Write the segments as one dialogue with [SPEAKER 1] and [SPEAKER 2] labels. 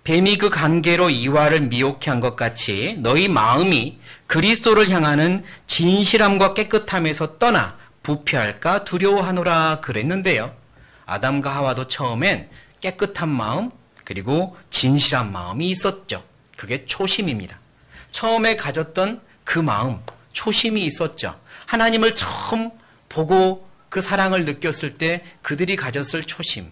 [SPEAKER 1] 뱀이 그 관계로 이와를 미혹해 한 것 같이 너희 마음이 그리스도를 향하는 진실함과 깨끗함에서 떠나 부패할까 두려워하노라 그랬는데요. 아담과 하와도 처음엔 깨끗한 마음 그리고 진실한 마음이 있었죠. 그게 초심입니다. 처음에 가졌던 그 마음, 초심이 있었죠. 하나님을 처음 보고 그 사랑을 느꼈을 때 그들이 가졌을 초심,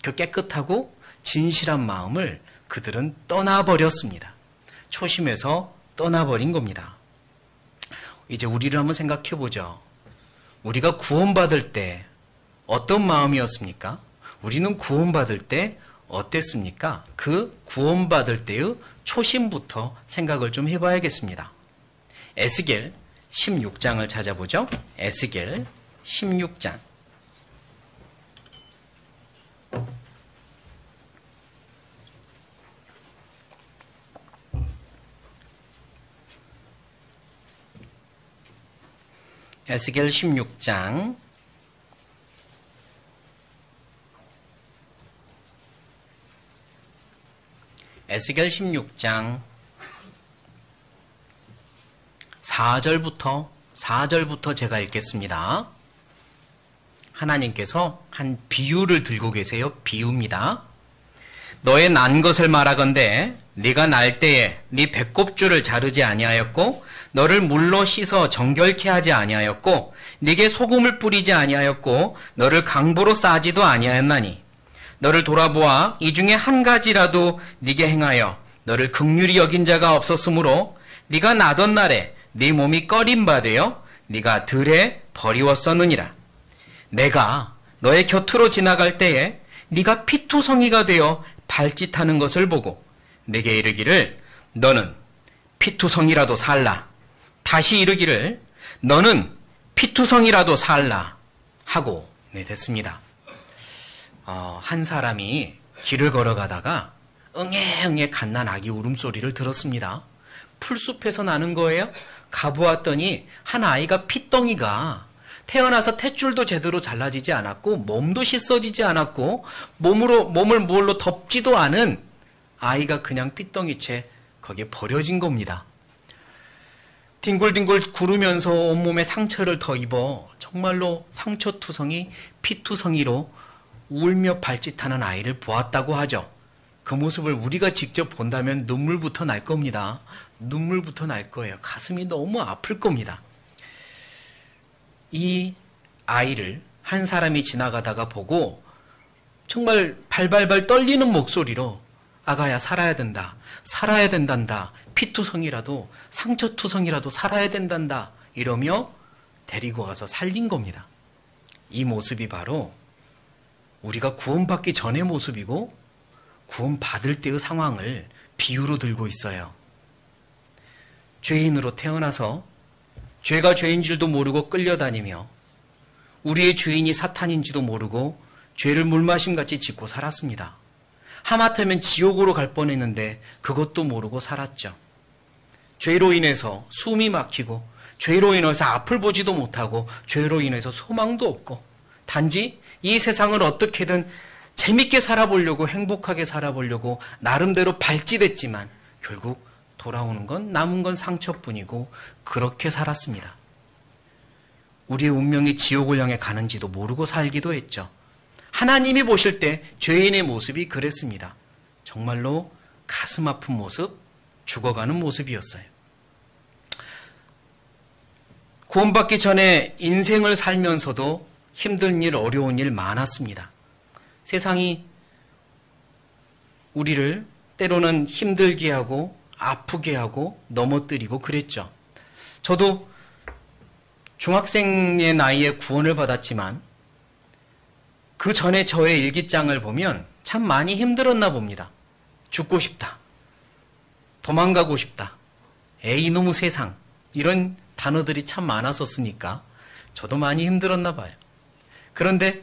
[SPEAKER 1] 그 깨끗하고 진실한 마음을 그들은 떠나버렸습니다. 초심에서 떠나버린 겁니다. 이제 우리를 한번 생각해 보죠. 우리가 구원받을 때 어떤 마음이었습니까? 우리는 구원받을 때 어땠습니까? 그 구원받을 때의 초심부터 생각을 좀 해봐야겠습니다. 에스겔 16장을 찾아보죠. 에스겔 16장. 에스겔 16장 4절부터 제가 읽겠습니다. 하나님께서 한 비유를 들고 계세요. 비유입니다. 너의 난 것을 말하건대 네가 날 때에 네 배꼽줄을 자르지 아니하였고 너를 물로 씻어 정결케 하지 아니하였고 네게 소금을 뿌리지 아니하였고 너를 강보로 싸지도 아니하였나니 너를 돌아보아 이 중에 한 가지라도 네게 행하여 너를 긍휼히 여긴 자가 없었으므로 네가 나던 날에 네 몸이 꺼린 바되어 네가 들에 버리웠었느니라. 내가 너의 곁으로 지나갈 때에 네가 피투성이가 되어 발짓하는 것을 보고 내게 이르기를 너는 피투성이라도 살라. 다시 이르기를 너는 피투성이라도 살라 하고 됐습니다. 한 사람이 길을 걸어가다가 응애응애 갓난 아기 울음소리를 들었습니다. 풀숲에서 나는 거예요. 가보았더니 한 아이가 핏덩이가 태어나서 탯줄도 제대로 잘라지지 않았고 몸도 씻어지지 않았고 몸을 뭘로 덮지도 않은 아이가 그냥 핏덩이채 거기에 버려진 겁니다. 뒹굴뒹굴 구르면서 온몸에 상처를 더 입어 정말로 상처투성이 피투성이로 울며 발짓하는 아이를 보았다고 하죠. 그 모습을 우리가 직접 본다면 눈물부터 날 겁니다. 눈물부터 날 거예요. 가슴이 너무 아플 겁니다. 이 아이를 한 사람이 지나가다가 보고 정말 발발발 떨리는 목소리로 아가야 살아야 된다. 살아야 된단다. 피투성이라도 상처투성이라도 살아야 된단다. 이러며 데리고 가서 살린 겁니다. 이 모습이 바로 우리가 구원받기 전의 모습이고 구원받을 때의 상황을 비유로 들고 있어요. 죄인으로 태어나서 죄가 죄인 줄도 모르고 끌려다니며 우리의 주인이 사탄인지도 모르고 죄를 물마심같이 짓고 살았습니다. 하마터면 지옥으로 갈 뻔했는데 그것도 모르고 살았죠. 죄로 인해서 숨이 막히고 죄로 인해서 앞을 보지도 못하고 죄로 인해서 소망도 없고 단지 이 세상을 어떻게든 재밌게 살아보려고 행복하게 살아보려고 나름대로 발찌댔지만 결국 돌아오는 건 남은 건 상처뿐이고 그렇게 살았습니다. 우리의 운명이 지옥을 향해 가는지도 모르고 살기도 했죠. 하나님이 보실 때 죄인의 모습이 그랬습니다. 정말로 가슴 아픈 모습, 죽어가는 모습이었어요. 구원받기 전에 인생을 살면서도 힘든 일, 어려운 일 많았습니다. 세상이 우리를 때로는 힘들게 하고 아프게 하고 넘어뜨리고 그랬죠. 저도 중학생의 나이에 구원을 받았지만 그 전에 저의 일기장을 보면 참 많이 힘들었나 봅니다. 죽고 싶다. 도망가고 싶다. 에이 너무 세상. 이런 단어들이 참 많았었으니까 저도 많이 힘들었나 봐요. 그런데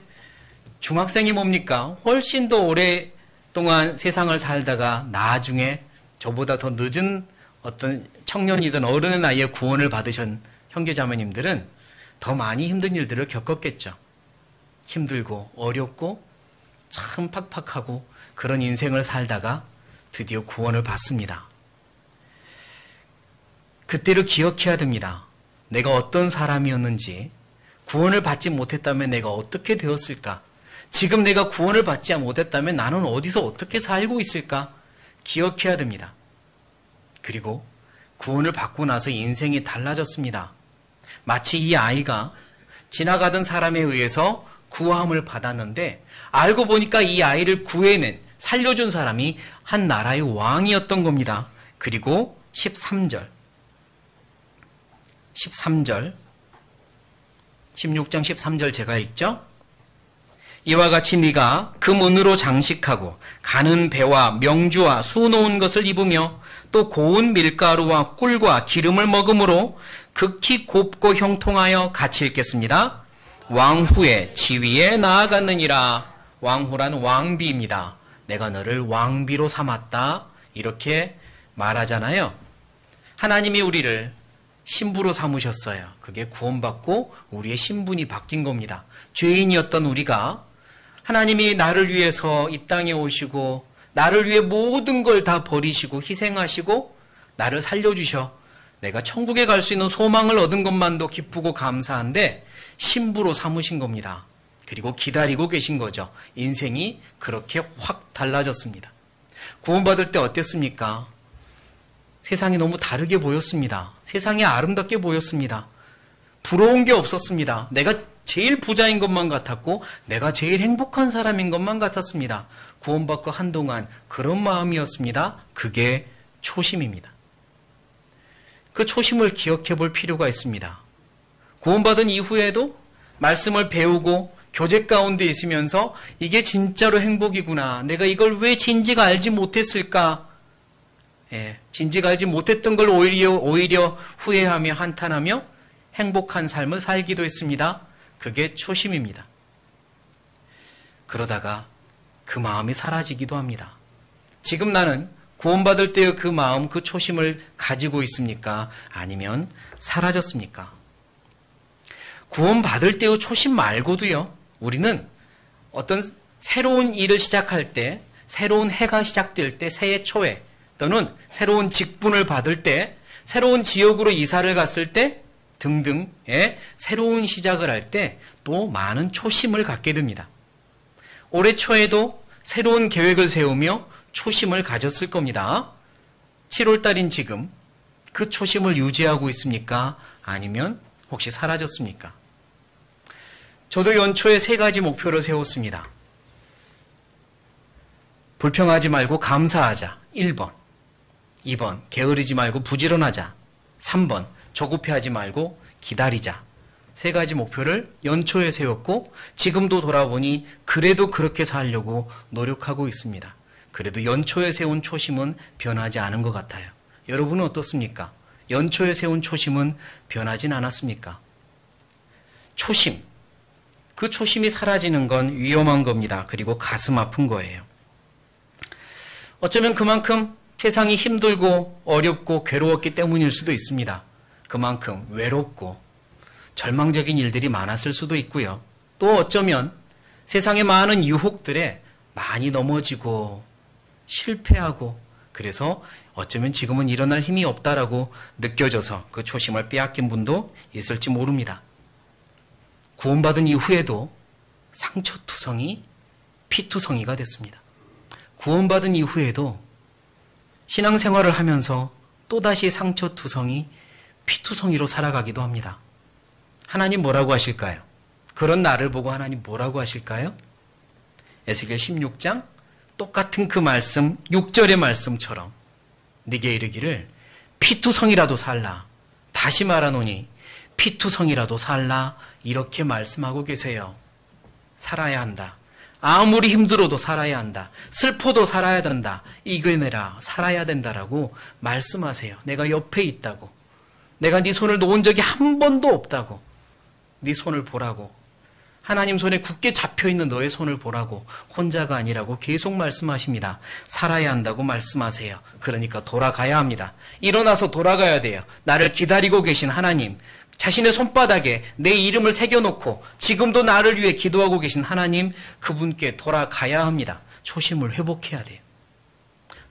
[SPEAKER 1] 중학생이 뭡니까? 훨씬 더 오랫동안 세상을 살다가 나중에 저보다 더 늦은 어떤 청년이든 어른의 나이에 구원을 받으신 형제자매님들은 더 많이 힘든 일들을 겪었겠죠. 힘들고 어렵고 참 팍팍하고 그런 인생을 살다가 드디어 구원을 받습니다. 그때를 기억해야 됩니다. 내가 어떤 사람이었는지, 구원을 받지 못했다면 내가 어떻게 되었을까? 지금 내가 구원을 받지 못했다면 나는 어디서 어떻게 살고 있을까? 기억해야 됩니다. 그리고 구원을 받고 나서 인생이 달라졌습니다. 마치 이 아이가 지나가던 사람에 의해서 구함을 받았는데 알고 보니까 이 아이를 구해낸, 살려준 사람이 한 나라의 왕이었던 겁니다. 그리고 13절 16장 13절 제가 읽죠? 이와 같이 네가 금은으로 장식하고 가는 배와 명주와 수놓은 것을 입으며 또 고운 밀가루와 꿀과 기름을 먹음으로 극히 곱고 형통하여 같이 읽겠습니다. 왕후의 지위에 나아갔느니라. 왕후란 왕비입니다. 내가 너를 왕비로 삼았다. 이렇게 말하잖아요. 하나님이 우리를 신부로 삼으셨어요. 그게 구원받고 우리의 신분이 바뀐 겁니다. 죄인이었던 우리가 하나님이 나를 위해서 이 땅에 오시고 나를 위해 모든 걸 다 버리시고 희생하시고 나를 살려주셔. 내가 천국에 갈 수 있는 소망을 얻은 것만도 기쁘고 감사한데 신부로 삼으신 겁니다. 그리고 기다리고 계신 거죠. 인생이 그렇게 확 달라졌습니다. 구원받을 때 어땠습니까? 세상이 너무 다르게 보였습니다. 세상이 아름답게 보였습니다. 부러운 게 없었습니다. 내가 제일 부자인 것만 같았고 내가 제일 행복한 사람인 것만 같았습니다. 구원받고 한동안 그런 마음이었습니다. 그게 초심입니다. 그 초심을 기억해 볼 필요가 있습니다. 구원받은 이후에도 말씀을 배우고 교제 가운데 있으면서 이게 진짜로 행복이구나. 내가 이걸 왜 진즉 알지 못했을까? 진즉 알지 못했던 걸 오히려 후회하며 한탄하며 행복한 삶을 살기도 했습니다. 그게 초심입니다. 그러다가 그 마음이 사라지기도 합니다. 지금 나는 구원받을 때의 그 마음, 그 초심을 가지고 있습니까? 아니면 사라졌습니까? 구원받을 때의 초심 말고도요, 우리는 어떤 새로운 일을 시작할 때, 새로운 해가 시작될 때, 새해 초에, 또는 새로운 직분을 받을 때, 새로운 지역으로 이사를 갔을 때 등등의 새로운 시작을 할 때 또 많은 초심을 갖게 됩니다. 올해 초에도 새로운 계획을 세우며 초심을 가졌을 겁니다. 7월달인 지금 그 초심을 유지하고 있습니까? 아니면 혹시 사라졌습니까? 저도 연초에 3가지 목표를 세웠습니다. 불평하지 말고 감사하자. 1번. 2번. 게으르지 말고 부지런하자. 3번. 조급해하지 말고 기다리자. 3가지 목표를 연초에 세웠고 지금도 돌아보니 그래도 그렇게 살려고 노력하고 있습니다. 그래도 연초에 세운 초심은 변하지 않은 것 같아요. 여러분은 어떻습니까? 연초에 세운 초심은 변하진 않았습니까? 초심. 그 초심이 사라지는 건 위험한 겁니다. 그리고 가슴 아픈 거예요. 어쩌면 그만큼 세상이 힘들고 어렵고 괴로웠기 때문일 수도 있습니다. 그만큼 외롭고 절망적인 일들이 많았을 수도 있고요. 또 어쩌면 세상의 많은 유혹들에 많이 넘어지고 실패하고 그래서 어쩌면 지금은 일어날 힘이 없다라고 느껴져서 그 초심을 빼앗긴 분도 있을지 모릅니다. 구원받은 이후에도 상처투성이 피투성이가 됐습니다. 구원받은 이후에도 신앙생활을 하면서 또다시 상처투성이 피투성이로 살아가기도 합니다. 하나님 뭐라고 하실까요? 그런 나를 보고 하나님 뭐라고 하실까요? 에스겔 16장 똑같은 그 말씀 6절의 말씀처럼 네게 이르기를 피투성이라도 살라. 다시 말하노니 피투성이라도 살라. 이렇게 말씀하고 계세요. 살아야 한다. 아무리 힘들어도 살아야 한다. 슬퍼도 살아야 된다. 이겨내라. 살아야 된다라고 말씀하세요. 내가 옆에 있다고. 내가 네 손을 놓은 적이 한 번도 없다고. 네 손을 보라고. 하나님 손에 굳게 잡혀있는 너의 손을 보라고. 혼자가 아니라고 계속 말씀하십니다. 살아야 한다고 말씀하세요. 그러니까 돌아가야 합니다. 일어나서 돌아가야 돼요. 나를 기다리고 계신 하나님, 자신의 손바닥에 내 이름을 새겨놓고 지금도 나를 위해 기도하고 계신 하나님, 그분께 돌아가야 합니다. 초심을 회복해야 돼요.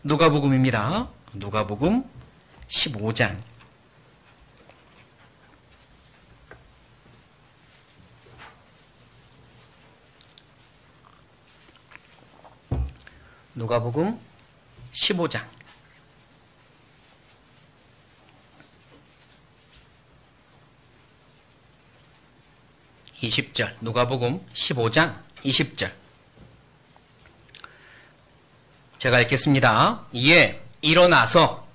[SPEAKER 1] 누가복음입니다. 누가복음 15장. 누가복음 15장. 20절. 누가복음 15장 20절. 제가 읽겠습니다. 이에 일어나서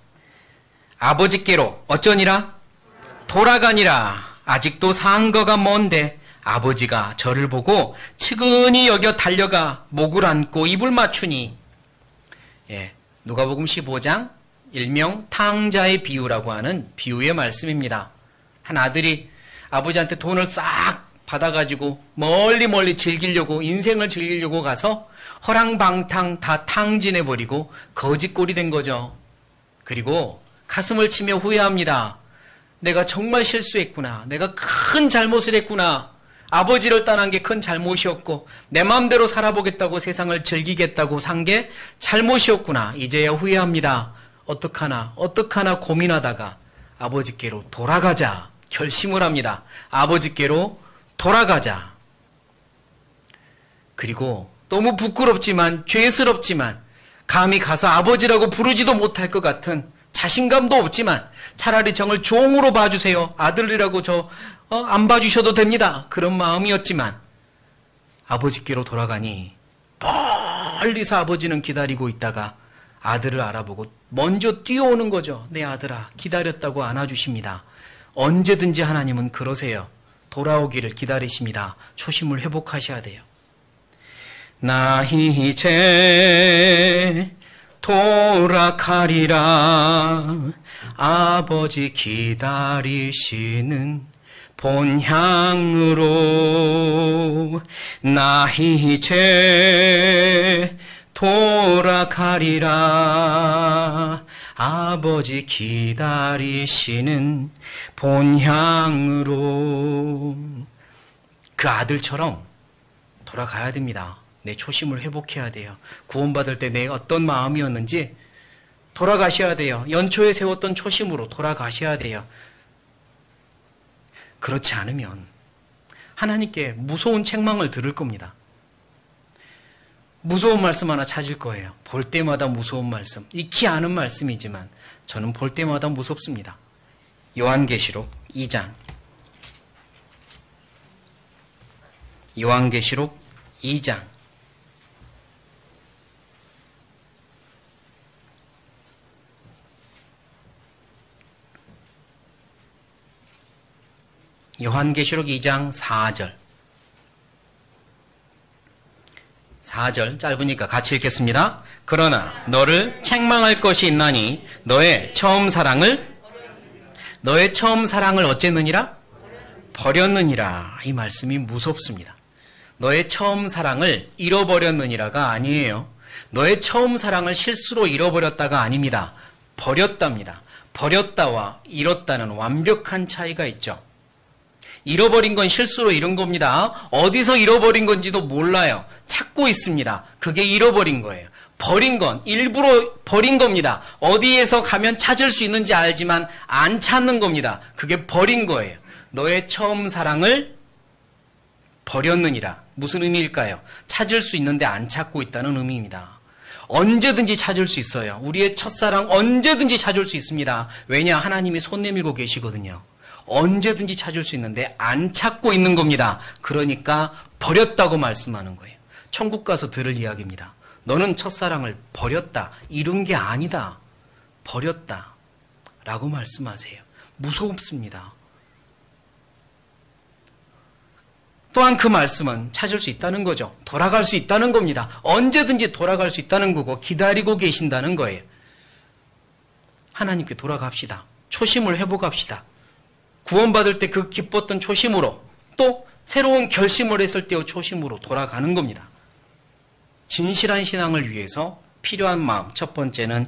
[SPEAKER 1] 아버지께로 어쩌니라? 돌아가니라. 아직도 상거가 먼데 아버지가 저를 보고 측은히 여겨 달려가 목을 안고 입을 맞추니. 누가복음 15장 일명 탕자의 비유라고 하는 비유의 말씀입니다. 한 아들이 아버지한테 돈을 싹 받아가지고 멀리 즐기려고, 인생을 즐기려고 가서 허랑방탕 다 탕진해버리고 거지꼴이 된 거죠. 그리고 가슴을 치며 후회합니다. 내가 정말 실수했구나. 내가 큰 잘못을 했구나. 아버지를 떠난 게 큰 잘못이었고 내 마음대로 살아보겠다고 세상을 즐기겠다고 산 게 잘못이었구나. 이제야 후회합니다. 어떡하나 고민하다가 아버지께로 돌아가자 결심을 합니다. 아버지께로 돌아가자. 그리고 너무 부끄럽지만 죄스럽지만 감히 가서 아버지라고 부르지도 못할 것 같은 자신감도 없지만 차라리 정을 종으로 봐주세요. 아들이라고 안 봐주셔도 됩니다. 그런 마음이었지만 아버지께로 돌아가니 멀리서 아버지는 기다리고 있다가 아들을 알아보고 먼저 뛰어오는 거죠. 내 아들아, 기다렸다고 안아주십니다. 언제든지 하나님은 그러세요. 돌아오기를 기다리십니다. 초심을 회복하셔야 돼요. 나 이제 돌아가리라. 아버지 기다리시는 본향으로. 나 이제 돌아가리라. 아버지 기다리시는 본향으로. 그 아들처럼 돌아가야 됩니다. 내 초심을 회복해야 돼요. 구원받을 때 내 어떤 마음이었는지 돌아가셔야 돼요. 연초에 세웠던 초심으로 돌아가셔야 돼요. 그렇지 않으면 하나님께 무서운 책망을 들을 겁니다. 무서운 말씀 하나 찾을 거예요. 볼 때마다 무서운 말씀. 익히 아는 말씀이지만 저는 볼 때마다 무섭습니다. 요한계시록 2장. 요한계시록 2장. 요한계시록 2장 4절. 4절 짧으니까 같이 읽겠습니다. 그러나 너를 책망할 것이 있나니 너의 처음 사랑을 어쨌느니라? 버렸느니라. 이 말씀이 무섭습니다. 너의 처음 사랑을 잃어버렸느니라가 아니에요. 너의 처음 사랑을 실수로 잃어버렸다가 아닙니다. 버렸답니다. 버렸다와 잃었다는 완벽한 차이가 있죠. 잃어버린 건 실수로 잃은 겁니다. 어디서 잃어버린 건지도 몰라요. 찾고 있습니다. 그게 잃어버린 거예요. 버린 건 일부러 버린 겁니다. 어디에서 가면 찾을 수 있는지 알지만 안 찾는 겁니다. 그게 버린 거예요. 너의 처음 사랑을 버렸느니라. 무슨 의미일까요? 찾을 수 있는데 안 찾고 있다는 의미입니다. 언제든지 찾을 수 있어요. 우리의 첫사랑 언제든지 찾을 수 있습니다. 왜냐? 하나님이 손 내밀고 계시거든요. 언제든지 찾을 수 있는데 안 찾고 있는 겁니다. 그러니까 버렸다고 말씀하는 거예요. 천국 가서 들을 이야기입니다. 너는 첫사랑을 버렸다. 잃은 게 아니다. 버렸다. 라고 말씀하세요. 무섭습니다. 또한 그 말씀은 찾을 수 있다는 거죠. 돌아갈 수 있다는 겁니다. 언제든지 돌아갈 수 있다는 거고 기다리고 계신다는 거예요. 하나님께 돌아갑시다. 초심을 회복합시다. 구원받을 때 그 기뻤던 초심으로 또 새로운 결심을 했을 때의 초심으로 돌아가는 겁니다. 진실한 신앙을 위해서 필요한 마음, 첫 번째는